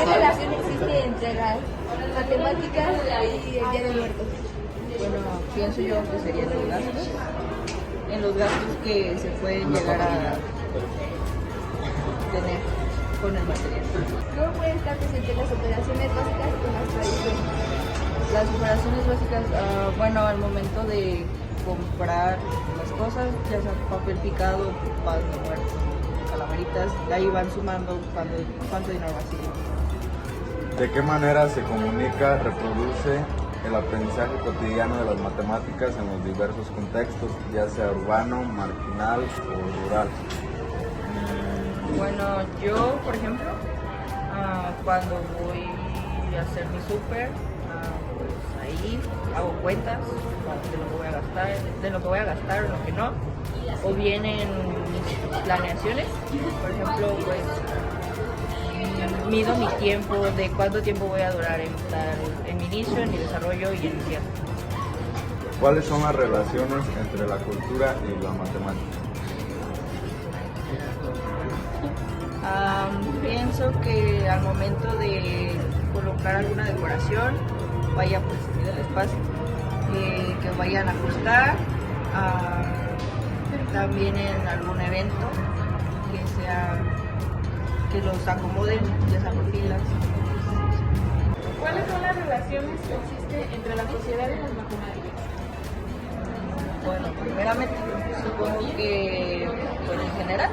¿Qué relación existe entre las matemáticas y el Día de Muertos? Bueno, pienso yo que serían en los gastos que se pueden llegar a tener con el material. ¿Cómo pueden estar presentes las operaciones básicas con las tradiciones? Las operaciones básicas, bueno, al momento de comprar las cosas, ya sea papel picado, pan de muerto, calaveritas, ahí van sumando cuánto dinero va a ser. ¿De qué manera se comunica, reproduce el aprendizaje cotidiano de las matemáticas en los diversos contextos, ya sea urbano, marginal o rural? Bueno, yo, por ejemplo, cuando voy a hacer mi súper, pues ahí hago cuentas de lo que voy a gastar, o lo que no, o bien en mis planeaciones, por ejemplo, pues mido mi tiempo, de cuánto tiempo voy a durar en mi inicio, en mi desarrollo y en mi cierre. ¿Cuáles son las relaciones entre la cultura y la matemática? Pienso que al momento de colocar alguna decoración, vaya pues el espacio, que vayan a ajustar, también en algún evento, que los acomoden, ya sea por filas. ¿Cuáles son las relaciones que existen entre la sociedad y las matemáticas? Bueno, primeramente supongo que pues en general.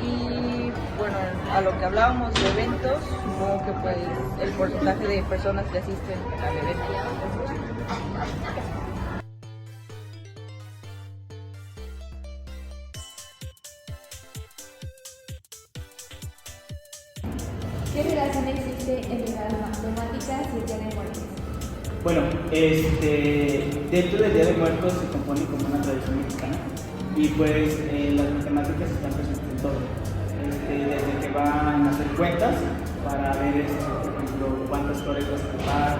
Y bueno, a lo que hablábamos de eventos, supongo que pues el porcentaje de personas que asisten al evento. ¿Qué relación existe entre las matemáticas y el Día de Muertos? Bueno, dentro del Día de Muertos se compone como una tradición mexicana y pues las matemáticas están presentes en todo. Desde que van a hacer cuentas para ver, por ejemplo, cuántas flores vas a ocupar,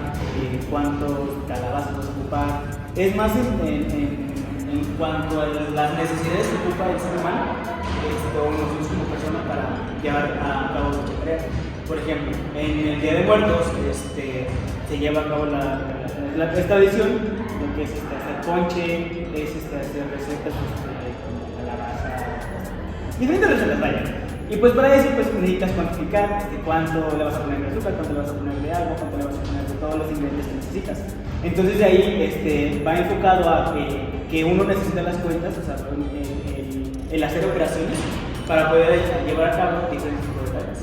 cuántos calabazas vas a ocupar. Es más en cuanto a las necesidades que ocupa el ser humano o nosotros como persona para llevar a cabo dicha tarea. Por ejemplo, en el Día de Muertos se lleva a cabo la tradición, lo que es hacer ponche, es hacer recetas con calabaza, diferentes recetas, vaya. Y pues para eso pues necesitas cuantificar cuánto le vas a poner de azúcar, cuánto le vas a poner de agua, cuánto le vas a poner de todos los ingredientes que necesitas. Entonces de ahí va enfocado a que uno necesita las cuentas, o sea, el hacer operaciones para poder llevar a cabo diferentes tipos de tareas.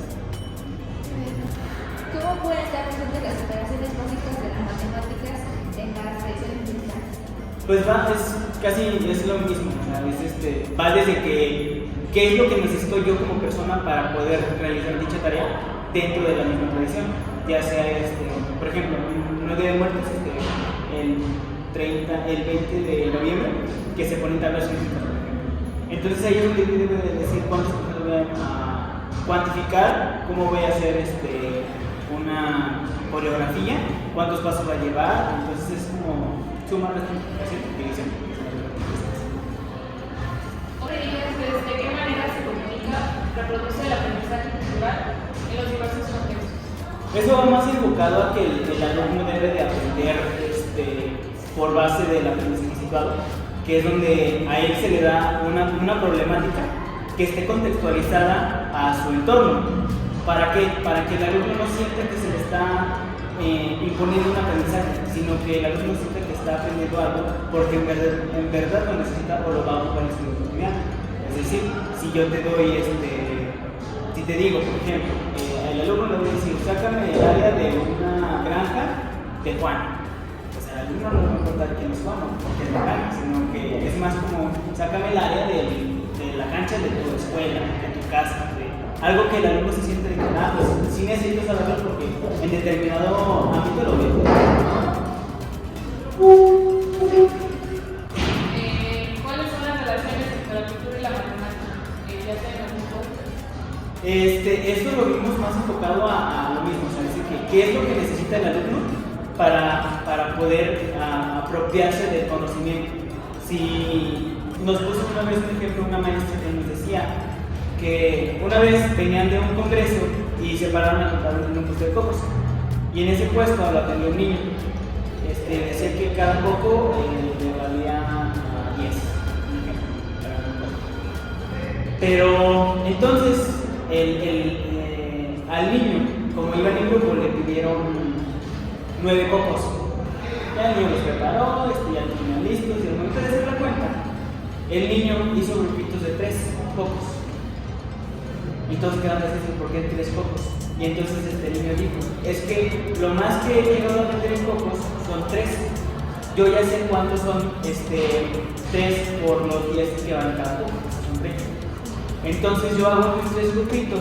¿Cómo pueden estar presentes las operaciones básicas de las matemáticas en las tradiciones mexicanas? Pues es lo mismo, o sea, va desde qué es lo que necesito yo como persona para poder realizar dicha tarea dentro de la misma tradición, ya sea, por ejemplo, un Día de Muertos, el 20 de noviembre, que se ponen tablas físicas, por ejemplo. Entonces ahí es donde debe de decir cuántos puntos voy a cuantificar, cómo voy a hacer una coreografía, cuántos pasos va a llevar. Entonces es como suma, multiplicación y división. ¿De qué manera se comunica, reproduce el aprendizaje cultural en los diversos contextos? Eso va más enfocado a que el alumno debe de aprender por base del aprendizaje situado, que es donde a él se le da una problemática que esté contextualizada a su entorno. ¿Para qué? Para que el alumno no sienta que se le está imponiendo un aprendizaje, sino que el alumno sienta que está aprendiendo algo porque en verdad lo necesita o lo va a ocupar en su vida cotidiana. Es decir, si yo te doy, si te digo, por ejemplo, el alumno le voy a decir, sácame el área de una granja de Juan. Pues al alumno no le va a importar quién es Juan, porque es la granja, sino que es más como, sácame el área de la cancha de tu escuela, de tu casa, algo que el alumno se siente de que nada, pues sí necesito saberlo porque en determinado ámbito lo veo. ¿Cuáles son las relaciones entre la cultura y la matemática? Ya sea en algún punto. Esto lo vimos más enfocado a lo mismo, o sea, es decir, que qué es lo que necesita el alumno para poder apropiarse del conocimiento. Si nos puso una vez un ejemplo una maestra que nos decía, que una vez venían de un congreso y se pararon a comprar un puesto de cocos. Y en ese puesto lo atendió un niño. Decía que cada coco le valía 10. Pero entonces al niño, como iba en el grupo, le pidieron 9 cocos. Ya el niño los preparó, ya los tenían listos, y al momento de hacer la cuenta, el niño hizo grupitos de 3 cocos. Y todos quedaron así, ¿por qué 3 cocos? Y entonces el niño dijo, es que lo más que he llegado a meter en cocos son 3. Yo ya sé cuántos son 3 por los 10 que van cada coco, son 30. Entonces yo hago mis 3 grupitos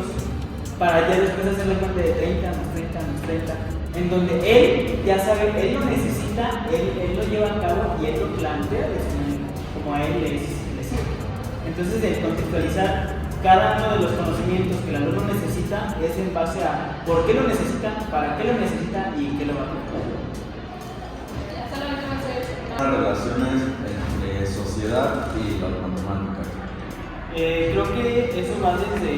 para ya después hacer la cuenta de 30 más 30 más 30, en donde él ya sabe, él lo necesita, él lo lleva a cabo y él lo plantea como a él le sirve. Entonces el contextualizar cada uno de los conocimientos que el alumno necesita es en base a por qué lo necesita, para qué lo necesita y en qué lo va a aplicar. Solamente va a ser Las relaciones entre sociedad y las matemáticas. Creo que eso va desde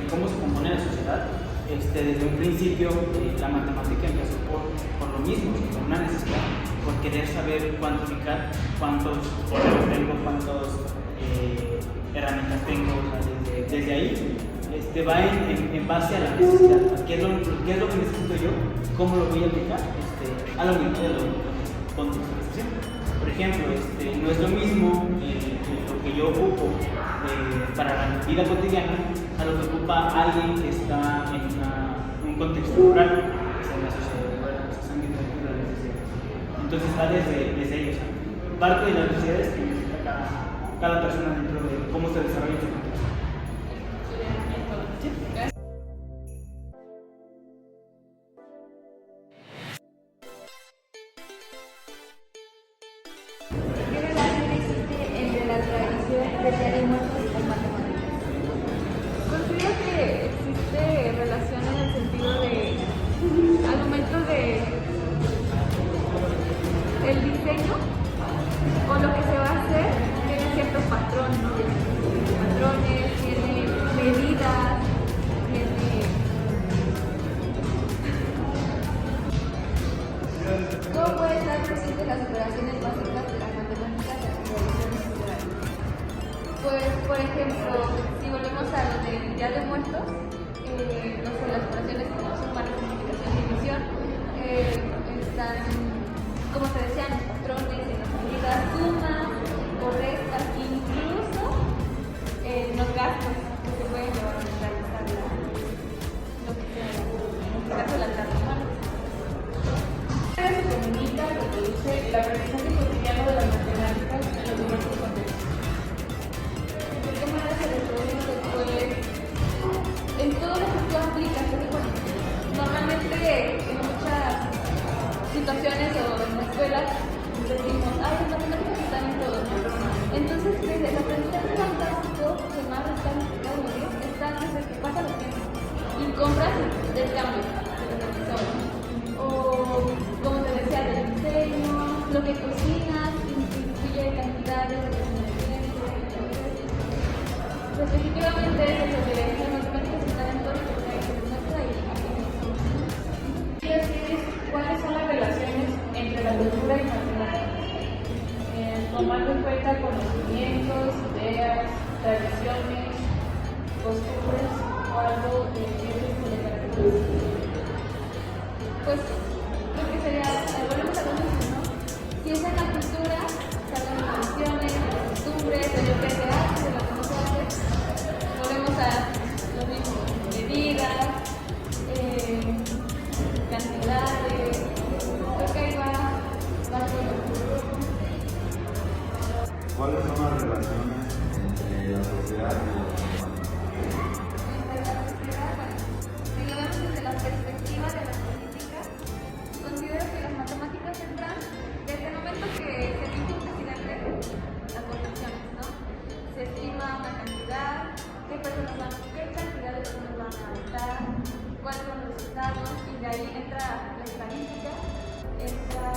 cómo se compone la sociedad. Desde un principio la matemática empezó por lo mismo, por una necesidad, por querer saber cuantificar cuántos correos tengo, cuántas herramientas tengo. Desde ahí va en base a la necesidad. ¿Qué es lo que necesito yo? ¿Cómo lo voy a aplicar? A lo mismo de la contextualización. Por ejemplo, no es lo mismo lo que yo ocupo para la vida cotidiana a lo que ocupa alguien que está en un contexto rural, que es en la sociedad rural, la necesidad. Entonces está desde ellos. Parte de las necesidades que necesita cada persona dentro de cómo se desarrolla su contexto. ¿qué relación existe entre la tradición del Día de Muertos y las matemáticas? Considero que existe relación en el sentido de, al momento de el diseño o lo que se va a hacer, tiene ciertos patrones, tiene medidas, ¿cómo puede estar presente las operaciones básicas de las matemáticas en las tradiciones culturales? Pues, por ejemplo, si volvemos a lo del Día de Muertos, no sé, las operaciones como suma, multiplicación y división, están, como te decía, en los patrones, en las medidas, sumas, o restas, incluso en los gastos que se pueden llevar a realizar lo que sea, en este caso las transformaciones. Se comunica, reproduce el aprendizaje cotidiano de las matemáticas en los diversos contextos. ¿De qué manera se reproduce? Pues en todo lo que tú aplicas, bueno, normalmente en muchas situaciones o en la escuela decimos, ay, las matemáticas están en todo, ¿no? Entonces, desde el aprendizaje más básico, que más está explicado están desde que pasa los tiempos y compras del cambio del profesor. O, como te decía, del diseño, lo que cocinas, incluye cantidades de definitivamente es eso, que las matemáticas están en todo lo que se muestra y ¿Cuáles son las relaciones entre la cultura y matemáticas? Tomando en cuenta conocimientos, ideas, tradiciones, costumbres o algo que le caracteriza. pues creo que sería, volvemos a lo mismo, ¿no? Si es en la cultura, se hablan de tradiciones, de costumbres, de lo que se hace, de lo que no se hace, volvemos a lo mismo, medidas, cantidades, creo que ahí va todo. ¿Cuáles son las relaciones entre la sociedad y las matemáticas? Entre la sociedad, bueno, si lo vemos desde la perspectiva de las políticas, considero que las matemáticas entran desde el momento que se dice un presidente, las votaciones, ¿no? Se estima una cantidad, qué cantidad de personas van a votar, cuáles son los resultados, y de ahí entra la estadística, entra,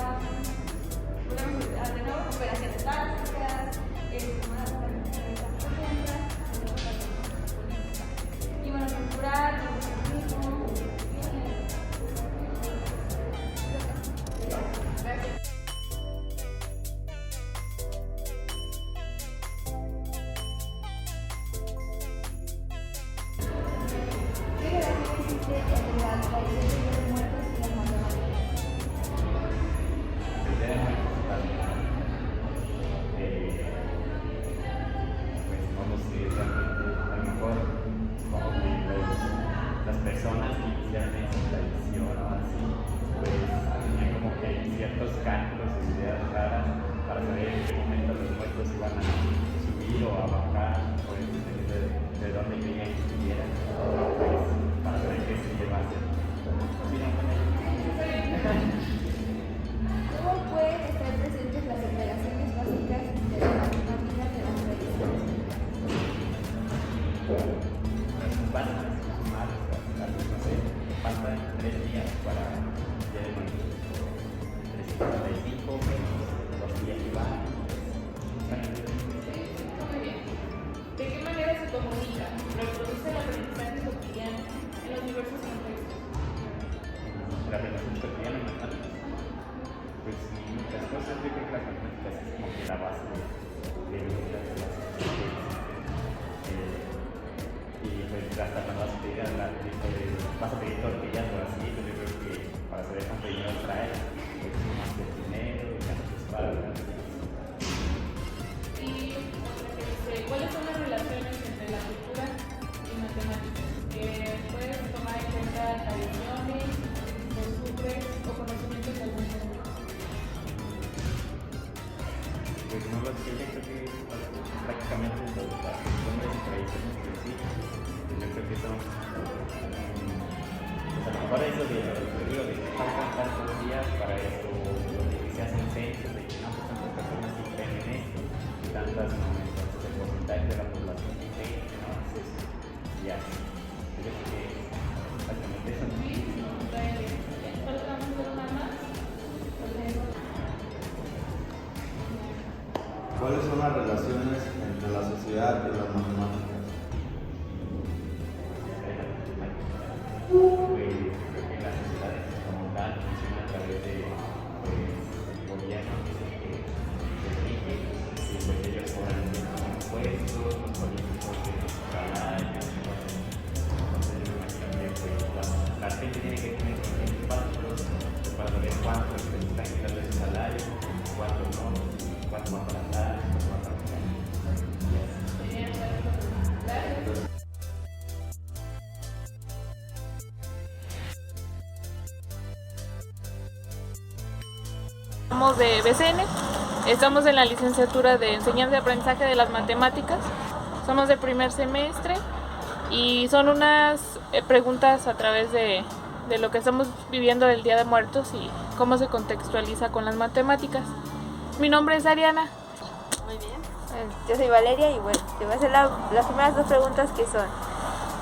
volvemos a de nuevo, operaciones básicas, sumar la cantidad de política. cálculos o ideas raras para saber en qué momento los muertos iban a subir o a bajar, o dependiendo de dónde querían que estuvieran, pues, para saber qué se va a hacer. ¿Cómo pueden estar presentes las operaciones básicas de las matemáticas de las tradiciones? Las básicas, sumar, no sé, faltan 3 días para el día de mañana. 355 menos 2 días que van. Muy bien. ¿De qué manera se comunica? Reproduce el aprendizaje cotidiano en los diversos contextos. La relación cotidiana en matemáticas. Pues muchas cosas, yo creo que las matemáticas es como que la base de muchas de las cosas. Y pues hasta cuando vas a pedir vas a pedir tortillas o así, pues yo creo que para saber cuánto dinero trae, pues más de dinero, ganas de espalda. Y otra que dice, ¿cuáles son las relaciones entre la cultura y matemáticas? Puedes tomar en cuenta tradiciones, costumbres o conocimientos de algún tema. Pues no lo sé, yo creo que prácticamente las costumbres y tradiciones que sí, yo creo que son, pues a lo mejor eso de lo que digo, de que faltan tantos días para eso, lo de que se hacen censos, de que no, pues tantas personas sí creen en esto, y tantas no, entonces el porcentaje de la población que cree, no, entonces ya, yo creo que exactamente eso. ¿Solo vamos a hacer una más? ¿Cuáles son las relaciones entre la sociedad y las matemáticas? Pues creo que las sociedades como tal funcionan a través de el gobierno, que es el que rige, y pues ellos cobran impuestos, los políticos de salarios, entonces yo me imagino que pues la gente tiene que tener cálculos para saber cuánto les están quitando ese salario, cuánto no, cuánto va para dar, cuánto va para acá. Somos de BCN, estamos en la licenciatura de Enseñanza y Aprendizaje de las Matemáticas, somos de primer semestre y son unas preguntas a través de lo que estamos viviendo del Día de Muertos y cómo se contextualiza con las matemáticas. Mi nombre es Ariana. Muy bien. Yo soy Valeria y bueno, te voy a hacer las primeras 2 preguntas que son: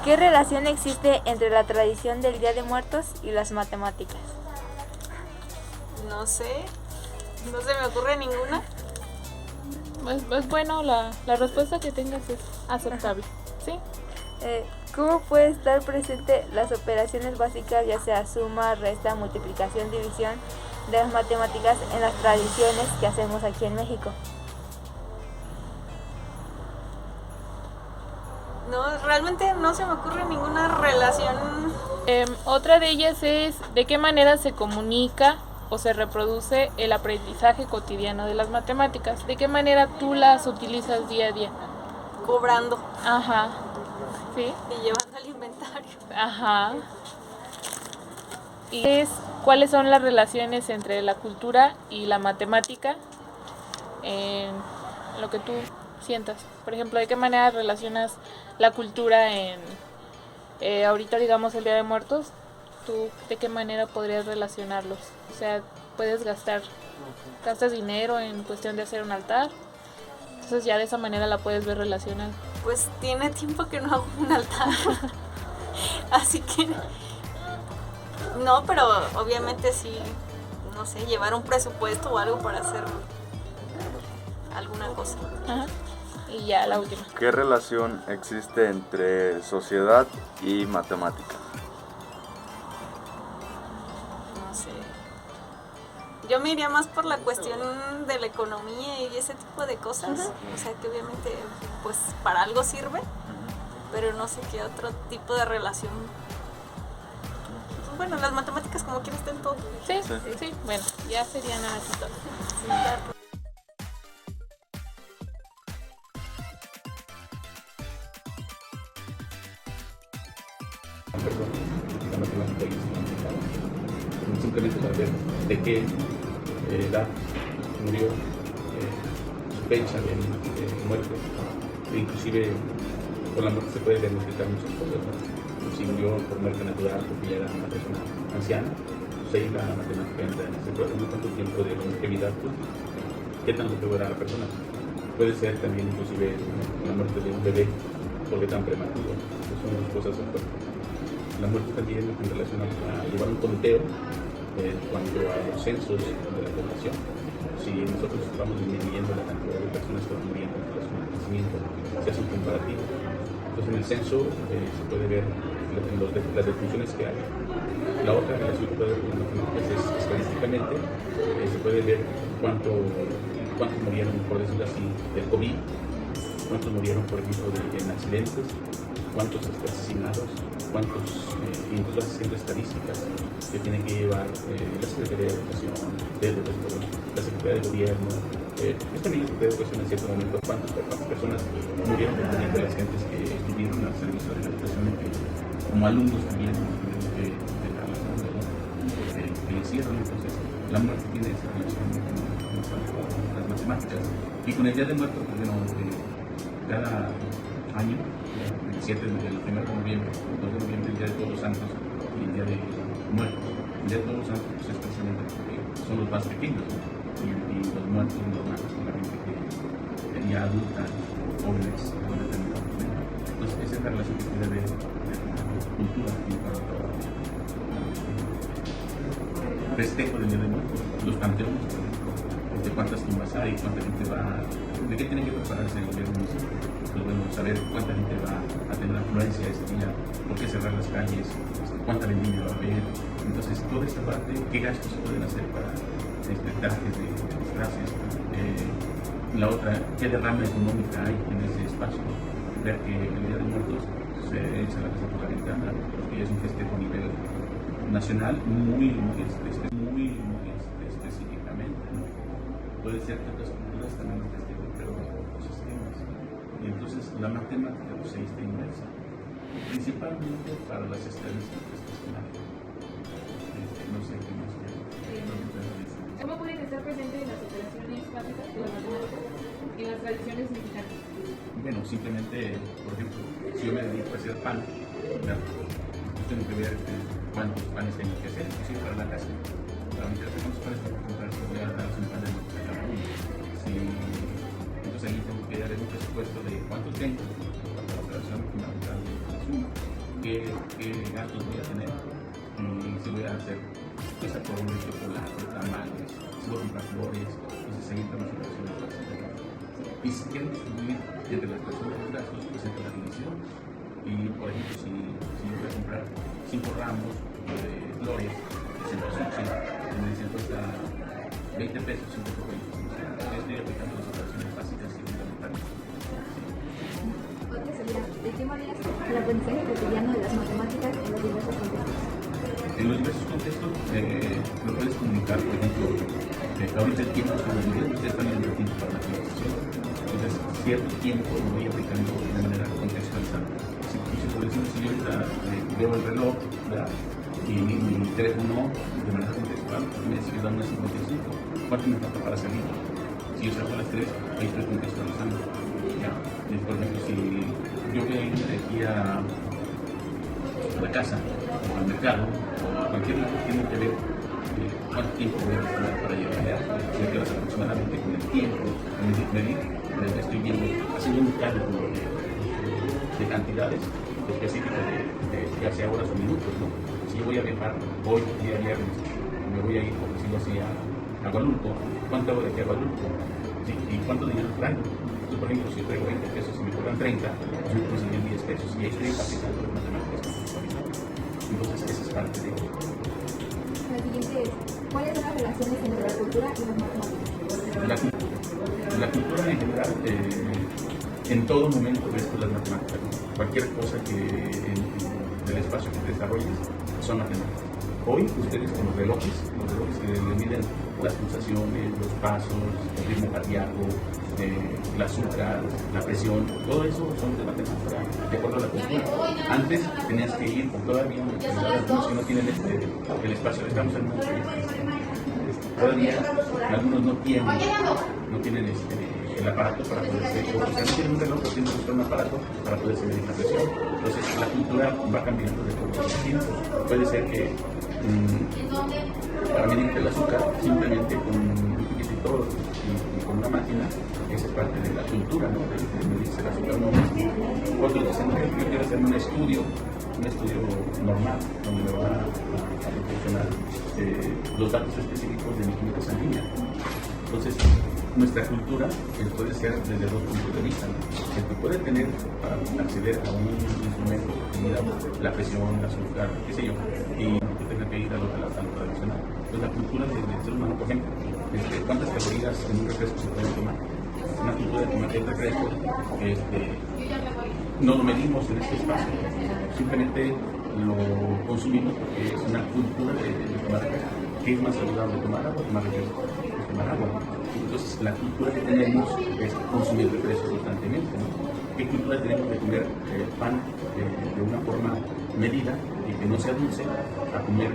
¿qué relación existe entre la tradición del Día de Muertos y las matemáticas? No sé, no se me ocurre ninguna. Pues bueno, la respuesta que tengas es aceptable, ¿sí? ¿Cómo puede estar presente las operaciones básicas, ya sea suma, resta, multiplicación, división, de las matemáticas en las tradiciones que hacemos aquí en México? No, realmente no se me ocurre ninguna relación. Otra de ellas es de qué manera se comunica o se reproduce el aprendizaje cotidiano de las matemáticas. ¿De qué manera tú las utilizas día a día? Cobrando Ajá. ¿Sí? y llevando el inventario. Ajá. Y ¿cuáles son las relaciones entre la cultura y la matemática en lo que tú sientas? Por ejemplo, ¿de qué manera relacionas la cultura en ahorita digamos el Día de Muertos? ¿Tú de qué manera podrías relacionarlos? O sea, puedes gastas dinero en cuestión de hacer un altar, entonces ya de esa manera la puedes ver relacionada. Pues tiene tiempo que no hago un altar. Así que no, pero obviamente sí, no sé, llevar un presupuesto o algo para hacer alguna cosa. Ajá. Y ya la última. ¿Qué relación existe entre sociedad y matemáticas? No sé. Yo me iría más por la cuestión de la economía y ese tipo de cosas. O sea, que obviamente pues para algo sirve, pero no sé qué otro tipo de relación. Bueno, las matemáticas como quiera están todo. Sí, bueno, ya sería nada aquí todo. Sí, claro. la matemática y la simplemente saber de qué edad, murió, su fecha de muerte, e inclusive con la muerte se puede diagnosticar muchas cosas, ¿no? Si murió por muerte natural porque ya era una persona anciana, pues ahí la matemática entra en ese problema. ¿Cuánto tiempo de longevidad? Pues, ¿qué tanto puede durar la persona? Puede ser también inclusive la muerte de un bebé porque tan prematuro. Esas son dos cosas opuestas. La muerte también en relación a llevar un conteo cuanto a los censos de la población. Si nosotros vamos disminuyendo la cantidad de personas que van muriendo en relación al crecimiento, se hace un comparativo. Entonces en el censo se puede ver las defunciones que hay. La otra relación que puede ver con las matemáticas es estadísticamente, se puede ver cuántos murieron, por decirlo así, del COVID, cuántos murieron, por ejemplo, en accidentes, cuántos asesinados, cuántos, incluso haciendo estadísticas que tiene que llevar la Secretaría de Educación, la Secretaría de Gobierno, también la Secretaría de Educación en cierto momento, cuántas personas murieron dependiendo de las gentes que tuvieron al servicio de la educación, como alumnos también que hicieron. Entonces, la muerte tiene esa relación con las matemáticas. Y con el Día de Muertos, pues, bueno, cada año, el 7 del 1 de noviembre, el 2 de noviembre, el Día de Todos los Santos y el Día de Muertos. El Día de Todos los Santos pues, es precisamente porque son los más pequeños, ¿no? y los muertos normales son la gente que ya adulta, jóvenes, con determinado momento. Entonces, esa es la relación que tiene de cultura en cuanto a festejo del Día de Muertos, los panteones, de cuántas tumbas hay, cuánta gente va, de qué tiene que prepararse el gobierno municipal. Pues bueno, saber cuánta gente va a tener afluencia ese día, por qué cerrar las calles, cuánta vendimia va a haber. Entonces, toda esta parte, qué gastos se pueden hacer para trajes de disfraces, la otra, qué derrama económica hay en ese espacio. Ver que el Día de Muertos se echa la casa por la ventana, porque es un festejo a nivel nacional muy específicamente, ¿no? Puede ser que otras culturas también lo festejen, pero otros sistemas. Y entonces la matemática pues, ahí está inmersa, principalmente para las estadísticas nacionales. No sé qué más quiero. ¿Cómo pueden estar presentes en las operaciones básicas de las matemáticas en las tradiciones mexicanas? Bueno, simplemente, por ejemplo, si yo me dedico a hacer pan, yo tengo que ver cuántos panes tengo que hacer, inclusive para la casa. Para mi casa, cuántos panes tengo que comprar, voy a dar un pan de cada uno. Entonces ahí tengo que dar un presupuesto de cuánto tengo para la operación fundamental de la suma, qué gastos voy a tener, y si voy a hacer esa forma de chocolate, tamales, si voy a comprar flores, entonces seguir con las operaciones básicas. Y si quieren distribuir entre las personas los gastos, pues entre la división. Y por ejemplo, si yo voy a comprar 5 ramos de flores de cempasúchil, me dicen cuesta 20 pesos, 5 por 20. Yo estoy aplicando las operaciones básicas y fundamentales. Otra sería, ¿de qué manera el aprendizaje cotidiano de las matemáticas en los diversos contextos? En los diversos contextos lo puedes comunicar, por ejemplo, ahorita el tiempo es una medida, ustedes están en el tiempo para la conversación. Entonces, cierto tiempo lo voy aplicando de manera contextualizada. Si yo ahorita veo el reloj, ¿verdad? Y mi teléfono de manera contextual me dice que dan unas 55, ¿cuánto me falta para salir? Si yo salgo a las 3, ahí estoy contextualizando. ¿Ya? Y, por ejemplo, si yo voy a ir de aquí a la casa, o al mercado, o a cualquier lugar, tiene que ver cuánto tiempo voy a destinar para llegar allá, que aproximadamente con el tiempo, medir, estoy viendo, haciendo un cálculo de cantidades específicas de ya sea horas o minutos, ¿no? Si yo voy a viajar hoy, día viernes, me voy a ir, por decirlo así, a Guadalupe, ¿cuánto hago de aquí a Guadalupe? ¿Sí? ¿Y cuánto dinero traigo? Entonces, por ejemplo, si yo traigo 20 pesos y me cobran 30, pues yo conseguí 10 pesos y ahí estoy aplicando las matemáticas contextualizadas. Entonces, esa es parte de ello. La siguiente es, ¿cuáles son las relaciones entre la cultura y las matemáticas? La cultura en general, en todo momento ves las matemáticas, ¿no? Cualquier cosa que en el espacio que te desarrolles son matemáticas. Hoy ustedes con los relojes que le miden las pulsaciones, los pasos, el ritmo cardíaco, el azúcar, la presión, todo eso son de matemáticas, de acuerdo a la cultura. Antes tenías que ir, todavía algunos que no tienen el espacio, estamos en un todavía algunos no tienen el aparato para poderse, o sea, no tienen un reloj, pero tienen que usar un aparato para poderse medir la presión. Entonces la cultura va cambiando de acuerdo a los tiempos. Puede ser que para medirte el azúcar simplemente con un piquetito y con una máquina, esa es parte de la cultura, ¿no? De medirse el azúcar. Otros dicen, no, yo quiero hacer un estudio normal, donde me van a proporcionar los datos específicos de mi química sanguínea. Entonces, nuestra cultura puede ser desde dos puntos de vista, ¿no? El que puede tener para acceder a un instrumento que mida la presión, el azúcar, qué sé yo, y que tenga que ir a lo tradicional. Entonces, la cultura del ser humano, por ejemplo, ¿cuántas calorías en un refresco se pueden tomar? Una cultura de tomar el refresco, no lo medimos en este espacio, simplemente lo consumimos porque es una cultura de tomar refresco. ¿Qué es más saludable, tomar agua o tomar refresco? Pues tomar agua. Entonces, la cultura que tenemos es consumir refresco constantemente, ¿no? ¿Qué cultura tenemos de comer pan de una forma medida y que no sea dulce a comer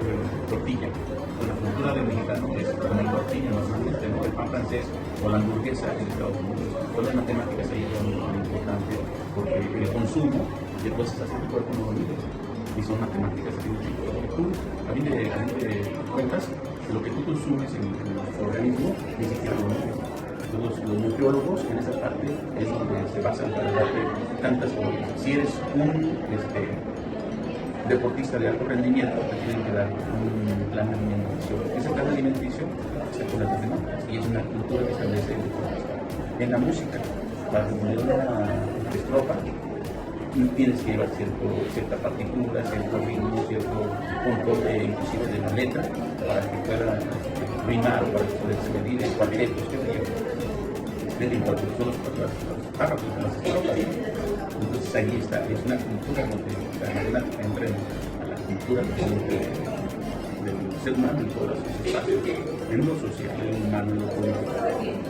tortilla? Pues la cultura del mexicano es comer tortilla normalmente, ¿no? El pan francés o la hamburguesa en Estados Unidos. Todas las matemáticas ahí son muy importantes porque el consumo de cosas así el cuerpo no lo mide. Y son matemáticas así de tipo. A mí de cuentas, lo que tú consumes en tu organismo ni siquiera lo mides. Los nutriólogos en esa parte es donde se basan para darte tantas calorías. Si eres un deportista de alto rendimiento, te tienen que dar un plan alimenticio. Ese plan alimenticio se con las matemáticas y es una cultura que establece el deportista. En la música, para componer una estrofa, tienes que llevar cierta partitura, cierto ritmo, cierto control inclusive de la letra para que pueda rimar o para que poderse medir en cuartetos, qué sé yo. Son los párrafos de las estrofas. Entonces ahí está, es una cultura donde la matemática entra a la cultura del ser humano en todos sus espacios, en lo social, en lo humano, en lo político,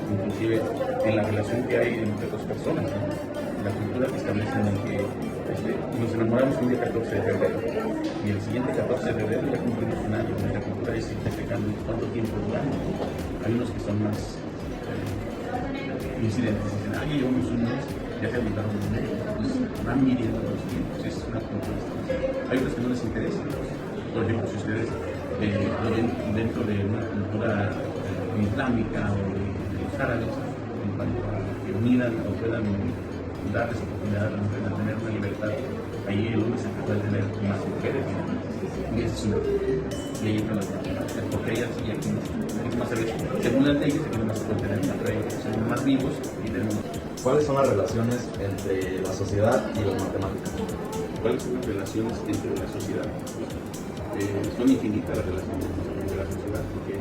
inclusive en la relación que hay entre dos personas, ¿no? La cultura que establece en el que nos enamoramos un día 14 de febrero y el siguiente 14 de febrero ya cumplimos un año. La cultura es identificando cuánto tiempo duramos. Hay unos que son más incidentes, dicen, llevamos un mes, ya se aumentaron un mes, pues van midiendo los tiempos, es una cultura establecida. Hay otros que no les interesa. Por ejemplo, si ustedes lo ven dentro de una cultura islámica o de los árabes, en cuanto a que midan o puedan darles oportunidad a la mujer de tener una libertad, ahí el hombre se puede tener más mujeres, ¿no? Y esa es una cultura. Y ahí entran las matemáticas, porque ellas sí aquí es más abierto. Según las leyes, aquí no se puede tener más reglas, somos más vivos y tenemos. ¿Cuáles son las relaciones entre la sociedad y las matemáticas? ¿Cuáles son las relaciones entre la sociedad? Son infinitas las relaciones entre la sociedad, porque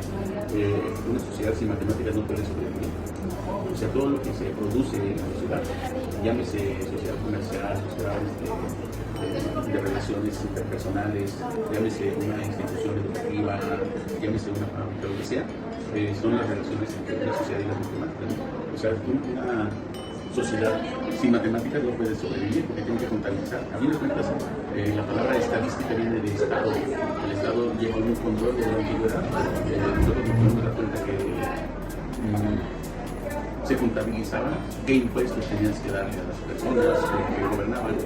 una sociedad sin matemáticas no puede sobrevivir. O sea, todo lo que se produce en la sociedad, llámese sociedad comercial, sociedad de relaciones interpersonales, llámese una institución educativa, llámese una fábrica, lo que sea, son las relaciones entre la sociedad y las matemáticas, ¿no? O sea, una sociedad sin matemáticas no puede sobrevivir porque tiene que contabilizar. A mí me cuentas, la palabra estadística viene de Estado. El Estado lleva un control de la antigüedad. Nosotros nos podemos dar cuenta que se contabilizaba qué impuestos tenías que darle a las personas que gobernaban,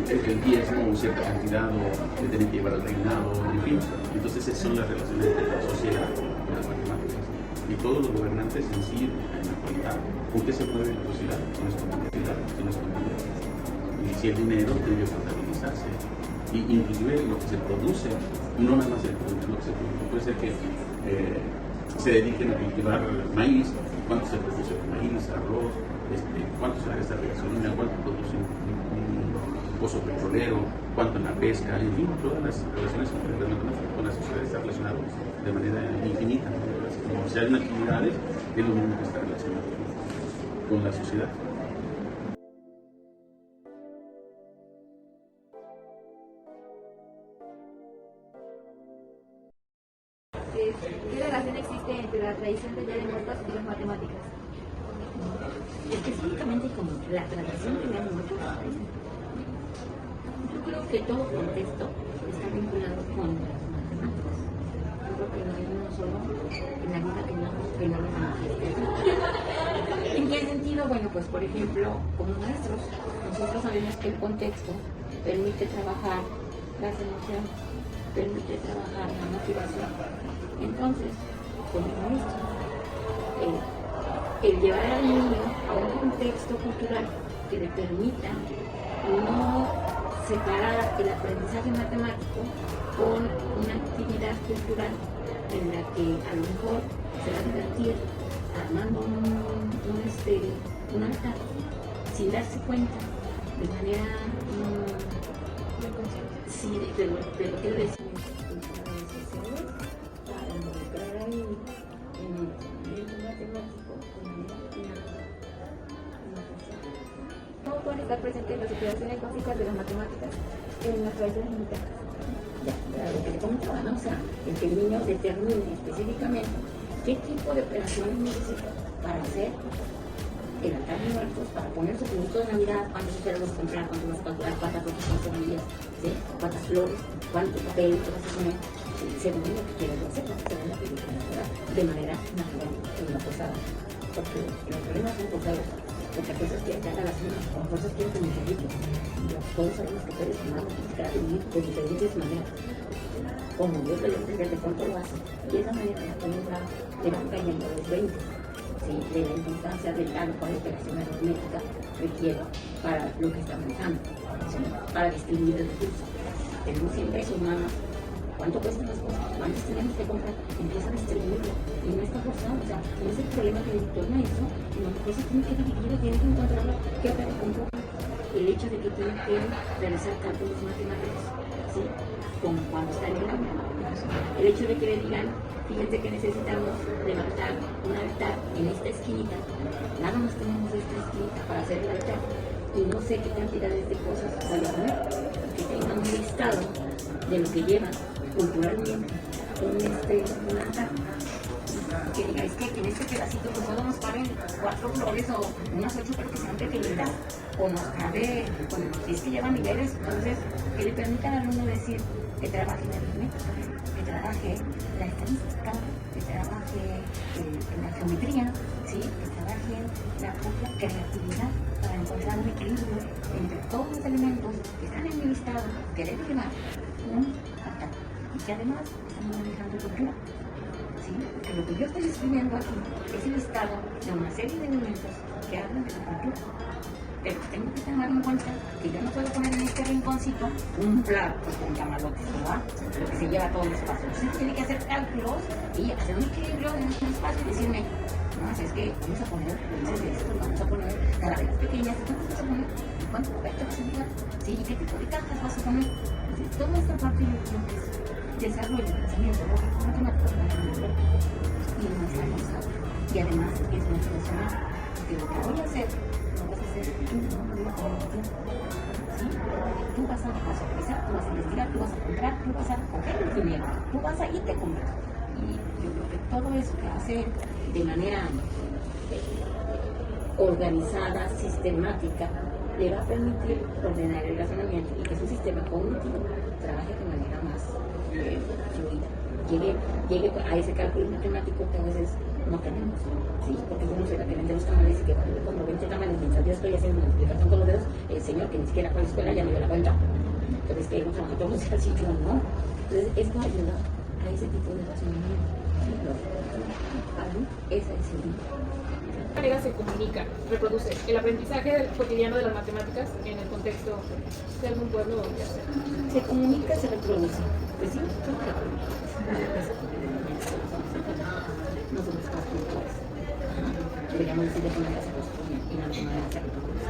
el diezmo, cierta cantidad o que tenían que llevar al reinado, en fin. Entonces esas son las relaciones entre la sociedad y las matemáticas. Y todos los gobernantes en sí, en la actualidad, ¿con qué se mueve la sociedad? Con esta contabilidad, con esta contabilidad. Y si el dinero debe contabilizarse. Y inclusive lo que se produce, no nada más el producto, lo que se produce, puede ser que se dediquen a cultivar maíz, cuánto se produce maíz, arroz, cuánto se gasta de gasolina, cuánto produce un pozo petrolero, cuánto en la pesca, en fin, todas las relaciones con la sociedad están relacionadas de manera infinita. O sea, hay actividades, es lo mismo que está relacionado con la sociedad. ¿Qué relación existe entre la tradición del Día de Muertos y las matemáticas? Específicamente como la tradición del Día de Muertos. Yo creo que todo contexto está vinculado con las matemáticas. Yo creo que no hay uno solo en la vida que no lo manifieste. ¿En qué sentido? Bueno, pues por ejemplo, como maestros, nosotros sabemos que el contexto permite trabajar las emociones, permite trabajar la motivación. Entonces, como maestro, el llevar al niño a un contexto cultural que le permita no separar el aprendizaje matemático con una actividad cultural en la que a lo mejor se va a divertir armando un altar sin darse cuenta de manera sí, de lo que le decimos para involucrar ahí en el matemático de manera ¿Cómo pueden estar presentes las operaciones básicas de las matemáticas en las tradiciones mexicanas? Ya, lo que te comentaba, ¿no? O sea, el que el niño determine específicamente qué tipo de operaciones necesita para hacer el altar de muertos, para poner su producto de Navidad, cuántos esferos comprar, cuánto vas a calcular, cuántas rocas son semillas, ¿sí? Cuántas flores, cuánto papel, qué vas a poner, según lo que quieras hacer, según lo que quieras, de manera natural, en la posada. Porque los problemas son posados. Otra cosa es que haga las unas, o cosas que se necesiten. Todos sabemos que puedes tomar multiplicar y vivir de diferentes maneras. Como Dios le entrega de cuánto lo hace. Y esa manera también le van cayendo los 20. ¿Sí? De la importancia del grado cual operación aritmética requiere para lo que está manejando, ¿sí? Para distribuir el recurso. Tenemos siempre sumadas. ¿Cuánto cuestan las cosas? ¿Cuántas tenemos que comprar? Empieza a distribuirlo. Y no está forzado. O sea, no es el problema que le dictó el maestro, sino que cosas tiene que dividirlo, tiene que encontrarlo. ¿Qué opera compro? El hecho de que tiene que realizar cálculos matemáticos, ¿sí? Como cuando está en el aula. El hecho de que le digan, fíjense que necesitamos levantar un altar en esta esquinita. Nada más tenemos esta esquinita para hacer el altar. Y no sé qué cantidades de cosas voy a poner. Que tengan un listado de lo que lleva culturalmente un altar. Que diga, es que en este pedacito pues solo nos caben 4 flores o unas 8 pero que sean pequeñitas, o nos cabe, bueno, si es que llevan niveles, entonces que le permita al alumno decir que trabaje en aritmética, que trabaje la estadística, que trabaje la geometría, ¿sí? Que trabaje la propia creatividad para encontrar un equilibrio entre todos los elementos que están en mi listado, que debe llevar un altar y que además están manejando cultura. ¿Sí? Porque lo que yo estoy escribiendo aquí es el listado de una serie de elementos que hablan de la cultura. Pero tengo que tener en cuenta que yo no puedo poner en este rinconcito un plato con camalotes, ¿verdad? Lo que se lleva todo el espacio. Entonces tiene que hacer cálculos y hacer un equilibrio en este espacio y decirme, no, es que vamos a poner luces de esto, vamos a poner calaveras pequeñas, ¿cuántas vas a poner? ¿Cuánto papel vas a llevar? ¿Sí? ¿Y qué tipo de cartas vas a poner? Entonces, toda esta parte de lo que es desarrollo de pensamiento lógico matemático y no está realizado. Y además es motivacional, porque lo que voy a hacer lo vas a hacer tú, no lo voy a hacer. ¿Sí? Tú vas a expresar, tú vas a investigar, tú vas a comprar, tú vas a coger el dinero, tú vas a ir te compras. Y yo creo que todo eso que hacer de manera organizada, sistemática, le va a permitir ordenar el razonamiento y que su sistema cognitivo trabaje de manera más fluida. Llegue a ese cálculo matemático que a veces no tenemos, ¿sí? Porque yo no soy la que vende los tamales y que cuando yo compro 20 tamales mientras yo estoy haciendo multiplicación con los dedos, el señor que ni siquiera fue a la escuela ya me dio la cuenta. Entonces, que no trabaja todos los días y yo no. Entonces, esto ayuda a ese tipo de razonamiento. Esa es el manera se comunica, reproduce el aprendizaje cotidiano de las matemáticas en el contexto de algún pueblo o ya sea. Se comunica, se reproduce. Pues sí, no somos constructores. Deberíamos decir de qué manera se construyen y no de qué manera se reproduce.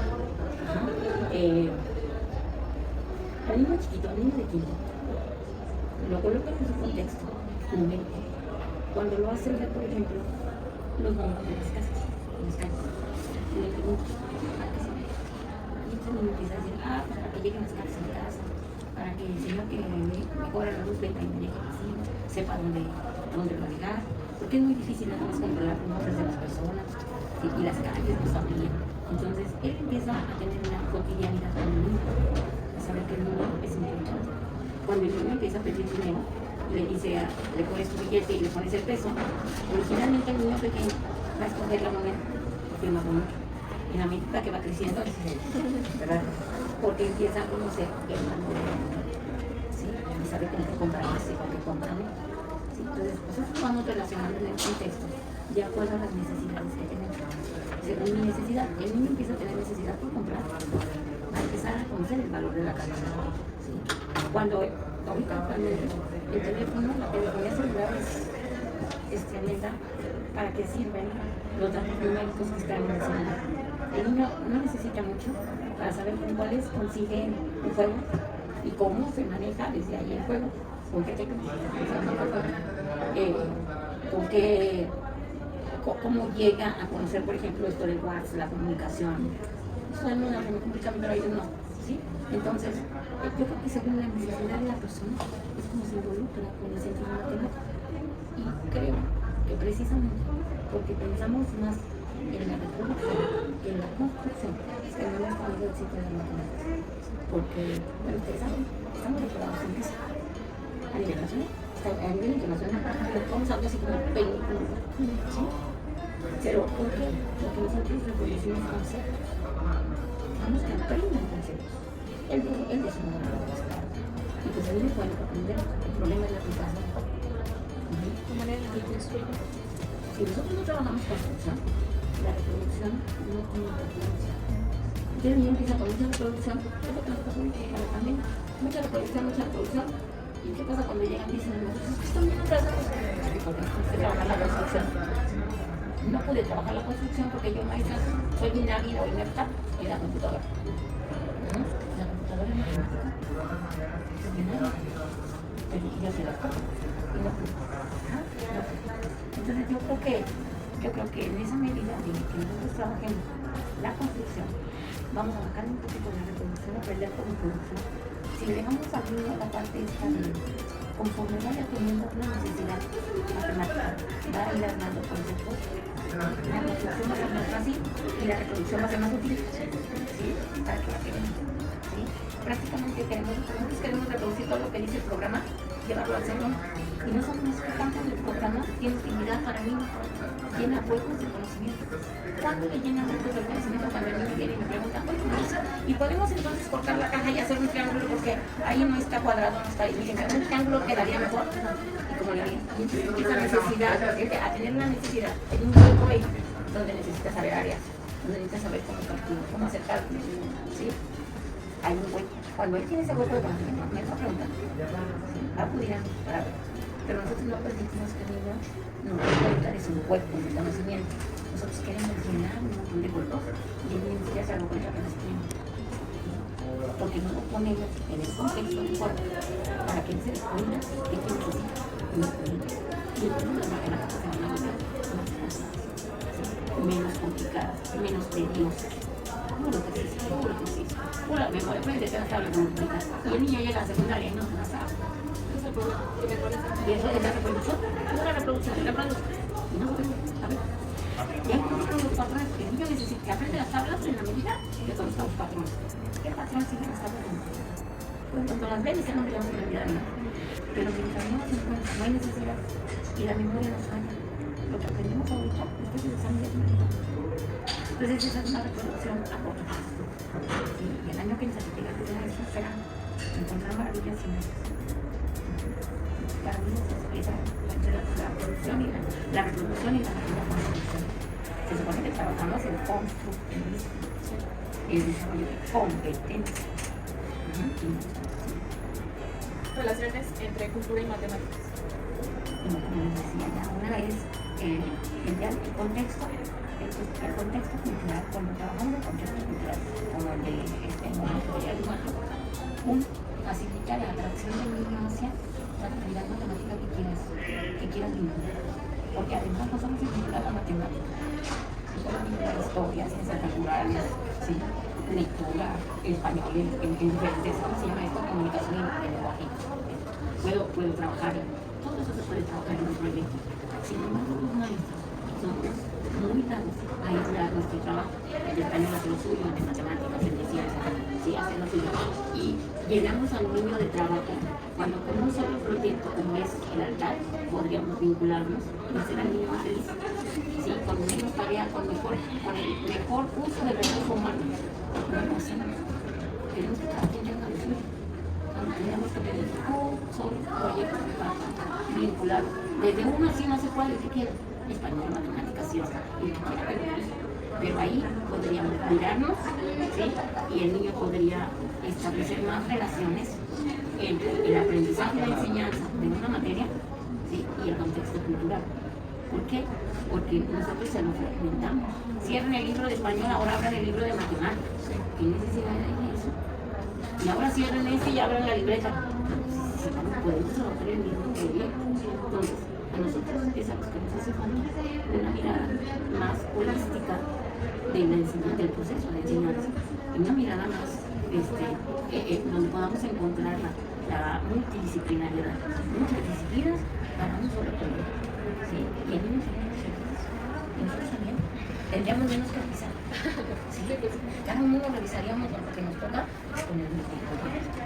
Al niño chiquito, al niño de quinto, lo colocan en su contexto numérico. Cuando lo hacen ver, por ejemplo, los números de las casas. Y le pregunto, ¿para qué se ve? Y entonces me empieza a decir, para que lleguen las cartas a mi casa, para que el señor que me cobra la luz venga y me deje así, sepa dónde va a llegar, porque es muy difícil nada más controlar los nombres de las personas y las calles de su familia. Entonces él empieza a tener una cotidianidad con el niño, a saber que el niño es importante. Cuando el niño empieza a pedir dinero, le pones tu billete y le pones el peso, originalmente el niño pequeño va a escoger la moneda porque es más bonito. En la medida que va creciendo, ¿verdad? Porque empieza a conocer el valor de la moneda, ¿sí? Y sabe con qué comprar más y con qué comprar menos, ¿sí? Entonces, nosotros vamos relacionando en el contexto de acuerdo a las necesidades que tenemos. Según mi necesidad, el niño empieza a tener necesidad por comprar, va a empezar a conocer el valor de la calidad, ¿sí? Cuando el teléfono, la telefonía celular es tremenda, ¿para qué sirven los datos numéricos que están en el celular? El niño no necesita mucho para saber con cuáles consigue un juego y cómo se maneja desde ahí el juego, con qué teclas, cómo llega a conocer, por ejemplo, esto del WhatsApp, la comunicación. Eso es una muy complicada, pero ellos no, ¿sí? Entonces, yo creo que según la necesidad de la persona, es como se involucra con el centro matemático. Y creo que precisamente porque pensamos más en la reproducción que en la construcción, es que no hemos tenido éxito en la matemática. Porque, bueno, ustedes saben, estamos reprobados en eso. A nivel nacional, a nivel internacional, vamos a hablar así como película, ¿sí? Pero, ¿por qué? Porque nosotros reproducimos conceptos. Vamos que aprendan conceptos. Él es una de las claves. Y pues a mí me pueden aprender. El problema es la aplicación. ¿De manera en que construye? Si nosotros no trabajamos construcción, la reproducción no tiene reproducción. Entonces el niño empieza con mucha reproducción, es lo que nos pasó para la pandemia. Mucha reproducción. ¿Y qué pasa cuando llegan y dicen, es que están bien atrasados? Porque no pude trabajar la construcción. No pude trabajar la construcción porque yo, maestra, soy inhávida o inepta en la computadora. La computadora no es pero yo sé las cosas y no pude. Entonces yo creo que en esa medida de que nosotros trabajemos la construcción, vamos a bajar un poquito la reproducción, aprender con reproducción. Si le dejamos al niño la parte esta de conforme vaya teniendo una necesidad matemática, va a ir armando conceptos, la construcción va a ser más fácil y la reproducción va a ser más útil, ¿sí? Para que la queremos, ¿sí? Prácticamente queremos reproducir todo lo que dice el programa, llevarlo al salón. Y no somos explicantes del programa, tiene utilidad para mí, llena huecos de conocimiento. ¿Cuándo le llena huecos de conocimiento? Cuando el niño viene y me pregunta, oye, y podemos entonces cortar la caja y hacer un triángulo porque ahí no está cuadrado, no está ahí. Dicen, un triángulo quedaría mejor. Y como le digo, esa necesidad, a tener una necesidad, en un hueco ahí, donde necesita saber áreas, donde necesita saber cómo calcular, cómo hacer cálculos, ¿sí? Hay un hueco. Cuando él tiene ese hueco de conocimiento, me está preguntando, ¿sí? Va a acudir a para ver. Pero nosotros no permitimos que el niño nos encontrar ese hueco de conocimiento. Nosotros queremos llenar un montón de huecos y el niño ya se da cuenta que no se tiene. Porque no lo ponemos en el contexto del cuerpo para que él se descubra qué necesita. Y las matemáticas se van a volver más fáciles, menos complicadas, menos tediosas. Puro ejercicio. Pura memoria, aprende a la tabla multiplicar. Y el niño llega a la secundaria y no se la sabe. Y eso es la reproducción, una reproducción, la reproducción. Y no puede, a ver. Ya encontramos los patrones que el niño necesita, que aprende las tablas en la medida de todos los patrones. ¿Qué patrón siguen las tablas? Pues cuando las ven, ese nombre ya no se le olvida nada. Pero mientras no se encuentra, no hay necesidad. Y la memoria nos falla. Lo que aprendemos ahorita, después del examen de memoria. Entonces esa es una reproducción a corto plazo. Y el año que se llega a tener eso será encontrar maravillas y para mí esa entre la producción y la reproducción y la construcción. Se supone que trabajamos en constructivismo, el desarrollo de competencias. Relaciones entre cultura y matemáticas. Como les decía ya, una es el contexto. El contexto cultural, cuando trabajamos en contexto cultural, como el de facilita la atracción del niño hacia la actividad matemática que quieras vincular. Porque además no solo se vincula la matemática, no solo vincula la historia, ciencias naturales, ¿sí? Lectura, español, en diferentes, ¿cómo se llama esto? Comunicación y lenguaje. Puedo trabajar, todo eso se puede trabajar en un proyecto. Sin embargo, los maestros somos muy dados a aislar nuestro trabajo. El español hace lo suyo, el de matemáticas, el de ciencias, sí, hace lo suyo. Y llegamos al niño de trabajo, cuando con un solo proyecto como es el altar, podríamos vincularnos y hacer al niño más feliz. ¿Sí? Con menos tarea, con el mejor uso del recurso humano. No pasa nada. Queremos que cada quien tenga lo suyo. Tendríamos que tener un solo proyecto para vincular. Desde uno así no se puede, que quiera. Español, matemáticas, ciencia, y que quiera. Pero ahí podríamos mirarnos, ¿sí? Y el niño podría establecer más relaciones entre el aprendizaje y la enseñanza de una materia, ¿sí? Y el contexto cultural. ¿Por qué? Porque nosotros se lo fragmentamos. Cierren el libro de español, ahora abran el libro de matemáticas. ¿Qué necesidad hay de eso? Y ahora cierren este y abran la libreta. Si podemos trabajar el mismo proyecto. Entonces, a nosotros es a los que nos hace falta una mirada más holística de la enseñanza, del proceso de enseñanza, una mirada más donde podamos encontrar la multidisciplinariedad, muchas disciplinas para un solo proyecto. ¿Sí? Y el niño y nosotros también tendríamos menos que revisar. ¿Sí? Cada uno revisaríamos lo que nos toca con el mismo proyecto.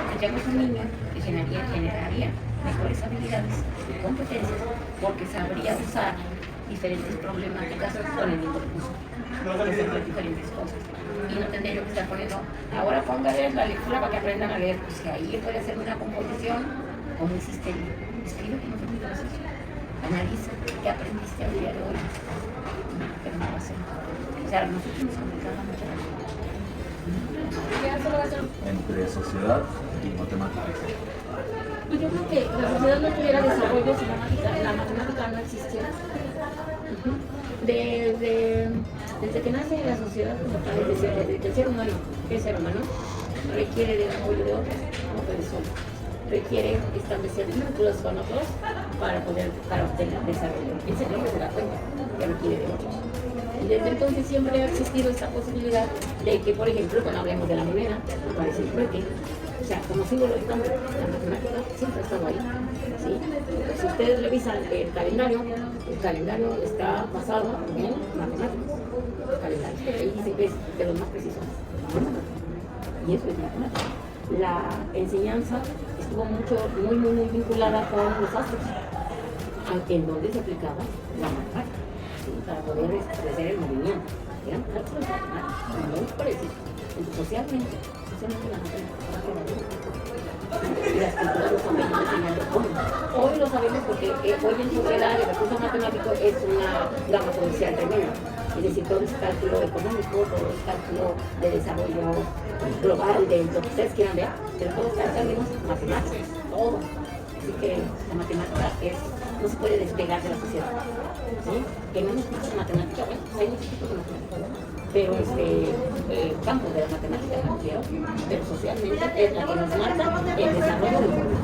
Tendríamos un niño que generaría mejores habilidades y competencias porque sabría usar diferentes problemáticas con el mismo recurso, hacer diferentes cosas. Y no tendría que estar poniendo, ahora póngale la lectura para que aprendan a leer, pues que ahí puede hacer una composición como un sistema. Escribe como un proceso, analiza qué aprendiste al día de hoy, pero no va a ser. O sea, nosotros nos complicamos mucho la vida. Entre sociedad y matemáticas. Y yo creo que la sociedad no tuviera desarrollo si la matemática no existiera. Desde que nace la sociedad, desde que el ser humano es ser humano, requiere del apoyo de otros, no puede solo. Requiere establecer vínculos con otros para obtener desarrollo. El cerebro se da cuenta que requiere de otros. Y desde entonces siempre ha existido esta posibilidad de que, por ejemplo, cuando hablemos de la moneda, aparece el trueque. O sea, como símbolo de cambio, la matemática siempre ha estado ahí. ¿Sí? Si ustedes revisan el calendario está basado en matemáticas. El calendario, ahí dice que es de los más precisos. Y eso es matemática. La enseñanza estuvo muy vinculada con los astros, en donde se aplicaba la matemática, ¿sí? Para poder establecer el movimiento. Eran cálculos matemáticos, muy parecidos. Socialmente la matemática. Y las culturas lo saben enseñando cómo. Hoy lo sabemos porque hoy en sociedad el recurso matemático es una gama comercial tremenda. Es decir, todo es cálculo económico, todo es cálculo de desarrollo global, de lo que ustedes quieran ver, pero todo está en términos matemáticos, todo. Así que la matemática no se puede despegar de la sociedad. ¿Sí? Que no nos gusta la matemática, bueno, pues hay muchos tipos de matemática, pero el campo de la matemática es amplio, pero socialmente es la que nos marca el desarrollo del mundo.